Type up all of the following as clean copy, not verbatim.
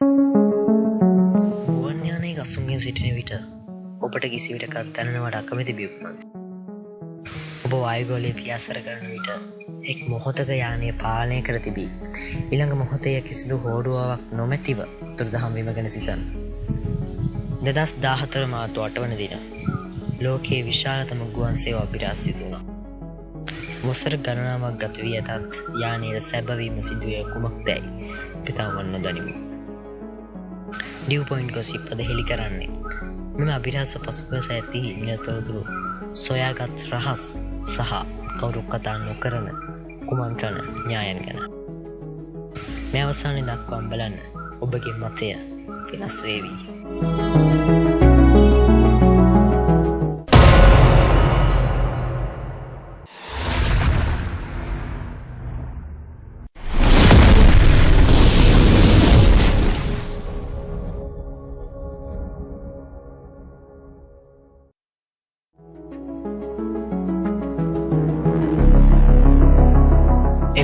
ගුවන් යානයක අසුන්ගෙන සිටින විට ඔබට කිසි විටකත් දැනෙනවට අකමැති බියුක්මත්. ඔබ වායුගෝලය පියාසර කරන විට එක් මොහොතක යානය පාලනය කර තිබී ඊළඟ මොහොතේ කිසිදු හෝඩුවාවක් නොමැතිව අතුරුදහන් වීම ගැන සිතන්න. 2014 මාර්තු 8 වන දින ලෝකයේ විශාලතම ගුවන් සේවා අභිරහස් සිදු වුණා. වසර ගණනාවක් ගත වී ඇතත් යානයේ සැබවීම සිදුවේ කුමක්දැයි අපි තාම නොදනිමු. ඩිව් පොයින්ට් ගොසිප් අද හෙළි කරන්නේ මෙම අභිරහස පසුපස ඇති නිරතෝදුරු සොයාගත් රහස් සහ කවුරුත් කතා නොකරන කුමන්ත්‍රණ න්‍යායන් ගැන. මේ අවසානයේ දක්වා බලන්න ඔබගේ මතය වෙනස් වේවි.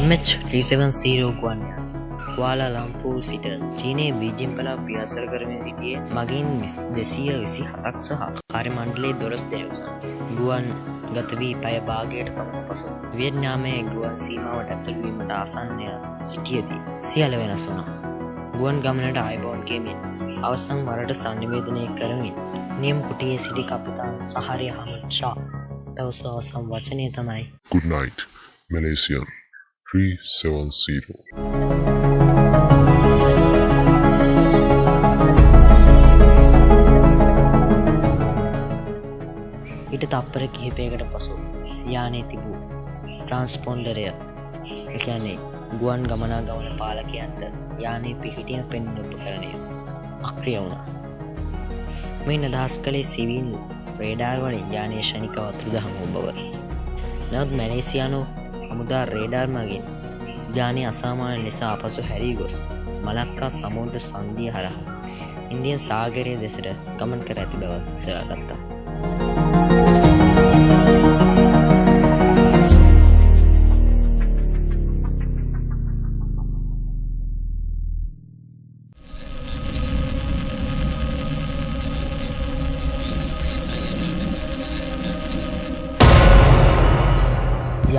MH370 ගුවන් යානය කුවාලා ලම්පූර් සිට චීනයේ බීජිං පළාත් පියාසර කරමින් සිටියේ මගින් 227ක් සහ කාර්ය මණ්ඩලයේ 12 දෙනෙකු සහ ගුවන් ගත වී පැය භාගයකට පමණ පසු වියට්නාමයේ ගුවන් සීමාවට ඇතුළු වීමට ආසන්නය සිටියේදී සියල්ල වෙනස් වුණා. ගුවන් ගමනට ආයුබෝවන් කියමින් අවසන් වරට සංනිවේදනය කරමින් නියම කුටියේ සිටි කපිතාන් සහරිය අහමඩ් ෂා දවස අවසන් වචනය තමයි Good night, Malaysian 370. ඊට තප්පර කිහිපයකට පසු යානයේ තිබූ ට්‍රාන්ස්පොන්ඩරය කියන්නේ ගුවන් ගමනාගමන පාලකයන්ට යානයේ පිහිටිය පෙන්වන උපකරණය අක්‍රිය වුණා. මේ නිදහස් කළේ සිවිල් රේඩාර් වලින් යානයේ ශනිකව අතුරුදහන් වූ බව. නමුත් මැලේසියානු හමුදා රේඩාර් මගින් යානය අසාමාන්‍ය ලෙස ආපසු හැරී ගොස් මලක්කා සමුද්‍ර සංධිය හරහා ඉන්දියන් සාගරය දෙසට ගමන් කර ඇති බව සොයාගත්තා.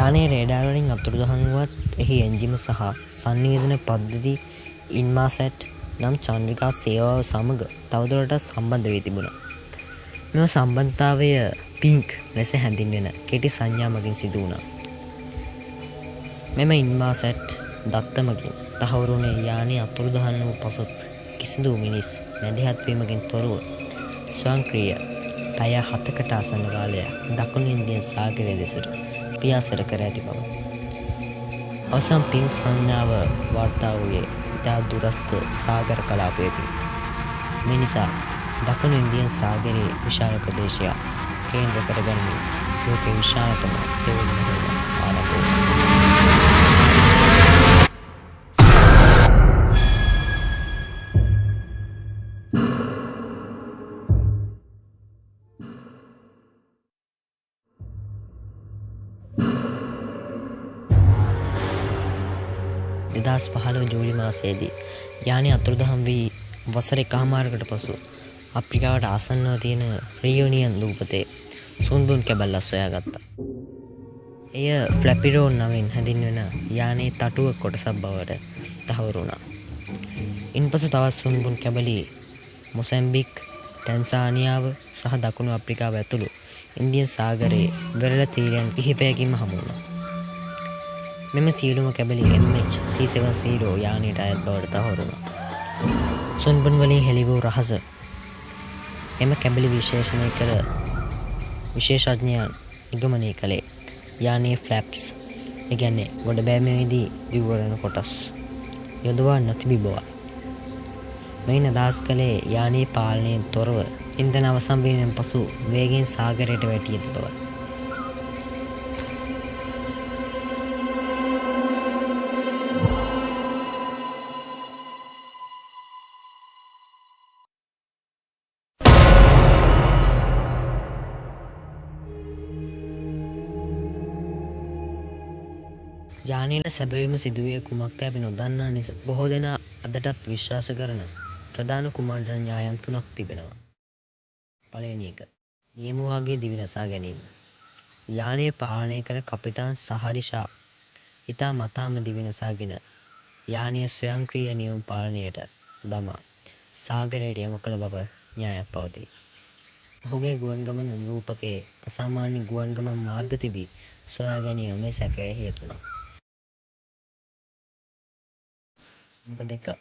යානයේ රේඩාර් වලින් අතුරුදහන් වුවත් එහි එන්ජිම සහ සංනිවේදන පද්ධති ඉන්මාසැට් නම් චන්ද්‍රිකා සේවාව සමග තවදුරටත් සම්බන්ධ වී තිබුණා. මෙම සම්බන්ධතාවය පින්ක් ලෙස හැඳින්වෙන කෙටි සංඥා මගින් සිදු වුණා. මෙම ඉන්මාසැට් දත්තමකින් තහවුරු වුණේ යානයේ අතුරුදහන් වූ පසුත් කිසිදු මිනිස් මැදිහත් වීමකින් තොරව ස්වයංක්‍රීය පැය 7කට ආසන්න කාලයක් දකුණු ඉන්දියන් සාගරය දෙසට පියාසර කර ඇති බව. අවසන් පින්ක් සංඥාව වාර්තා වූයේ ඉතා දුරස්ථ සාගර කලාපයකින්. මේ නිසා දකුණු ඉන්දියන් සාගරයේ විශාල ප්‍රදේශයක් කේන්ද්‍ර කරගනිමින් ලෝකයේ විශාලතම සෙවුල් මෙහෙයුම ආරම්භ වුණා. දෙදස් 15 ජූලි මාසයේදී යානය අතුරුදහන් වී වසර එකහමාරකට පසු අප්‍රිකාවට ආසන්නව තියෙන රියුනියන් දූපතේ සුන්බුන් කැබල්ලක් සොයාගත්තා. එය ෆ්ලැපිරෝන් නමින් හැඳින්වෙන යානයේ තටුව කොටසක් බවට තහවුරු වුණා. ඉන්පසු තවත් සුන්බුන් කැබලි මොසැම්බික්, ටැන්සානියාව සහ දකුණු අප්‍රිකාව ඇතුළු ඉන්දියන් සාගරයේ වෙරළ තීරයන් කිහිපයකින්ම හමු වුණා. මෙම සියලුම කැබලි MH370 යානයට අයත් බවට තහවුරු වුණා. සුන්බුන් වලින් හෙළි වූ රහස එම කැබලි විශේෂණය කළ විශේෂඥයන් නිගමනය කළේ යානයේ ෆ්ලැප්ස්, ඒ කියන්නේ ගොඩබෑමේදී දිවවරණ කොටස් යොදවා නොතිබි බව. මෙයින් අදහස් කළේ යානයේ පාලනයෙන් තොරව ඉන්ධන අවසන් වීමෙන් පසු වේගයෙන් සාගරයට වැටී ඇති බව. යානයට සැබවින්ම සිදුවේ කුමක්ද අපි නොදන්නා නිසා බොහෝ දෙනා අදටත් විශ්වාස කරන ප්‍රධාන කුමණ්ඩල න්‍යායන් 3ක් තිබෙනවා. පළවෙනි එක. නියමුවාගේ දිවි නසා ගැනීම. යානය පාලනය කර කපිතාන් සහරිෂා ඉතා මතාම දිවි නසාගෙන යානය ස්වයංක්‍රීය නියම පාලනයට දමා සාගරයට යොමු කළ බව න්‍යායක් පවතී. ඔහුගේ ගුවන් ගමන රූපකයේ අසාමාන්‍ය ගුවන් ගමන් මාර්ග තිබී සොයා ගැනීම මේ සැකයට හේතු වුණා. නම්බර් 2.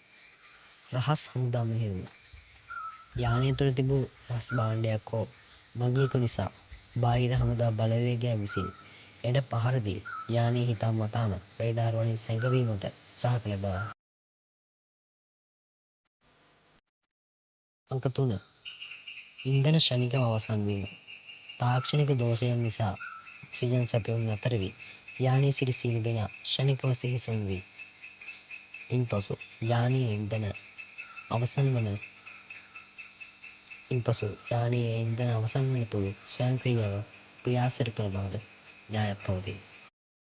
රහස් හමුදා මෙහෙයුම. යානය තුළ තිබූ රහස් භාණ්ඩයක් හෝ මගියෙකු නිසා බාහිර හමුදා බලවේගයක් විසින් එයට පහර දී යානය හිතා මතාම රේඩාර් වලින් සැඟවීමට උත්සාහ කළ බව. අංක 3. ඉන්ධන ක්ෂණිකව අවසන් වීම. තාක්ෂණික දෝෂයන් නිසා ඔක්සිජන් සැපයුම් නතර වී යානයේ සිටි සියලු දෙනා ක්ෂණිකව සිහිසුන් වී ඉන්පසු යානයේ ඉන්ධන අවසන් වන තුරු ස්වයංක්‍රීයව ක්‍රියාසිර කළ බවට න්‍යායක් පවතී.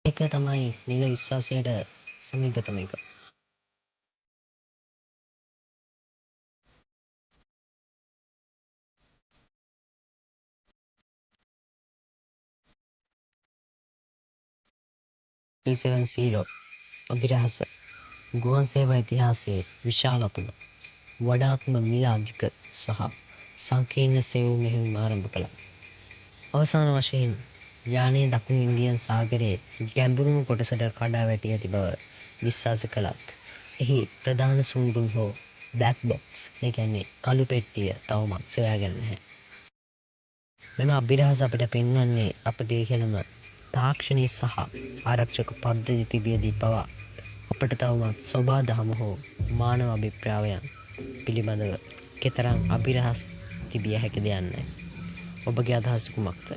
ඒක තමයි නිල විශ්වාසයට සමීපතම එක. අභිරහස ගුවන් සේවා ඉතිහාසයේ විශාලතම වඩාත්ම මිල අධික සහ සංකීර්ණ සෙවුම් මෙහෙයුම් ආරම්භ කළා. අවසාන වශයෙන් යානය දකුණු ඉන්දියන් සාගරයේ ගැඹුරුම කොටසට කඩා වැටී ඇති බව විශ්වාස කළත් එහි ප්‍රධාන සුන්බුන් හෝ බ්ලැක් බොක්ස් කළු පෙට්ටිය තවමත් සොයාගෙන නැහැ. මෙම අභිරහස අපිට පෙන්වන්නේ අපගේ ඉහළම තාක්ෂණය සහ ආරක්ෂක පද්ධති තිබියදී පවා අපට තවමත් සොබා දහම හෝ මානව අභිප්‍රායන් පිළිබඳව කෙතරම් අභිරහස් තිබිය හැකිද යන්නයි. ඔබගේ අදහස් කුමක්ද?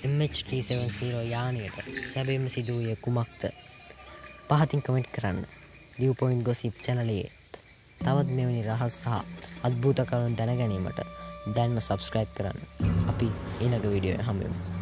MH370 යානයට සැබවින්ම සිදු වූයේ කුමක්ද? පහතින් කමෙන්ට් කරන්න. View Point Gossip channelයේ තවත් මෙවැනි රහස් සහ අద్භූත කරුණු දැන ගැනීමට දැන්ම subscribe කරන්න. අපි ඊළඟ වීඩියෝවේ හමු වෙමු.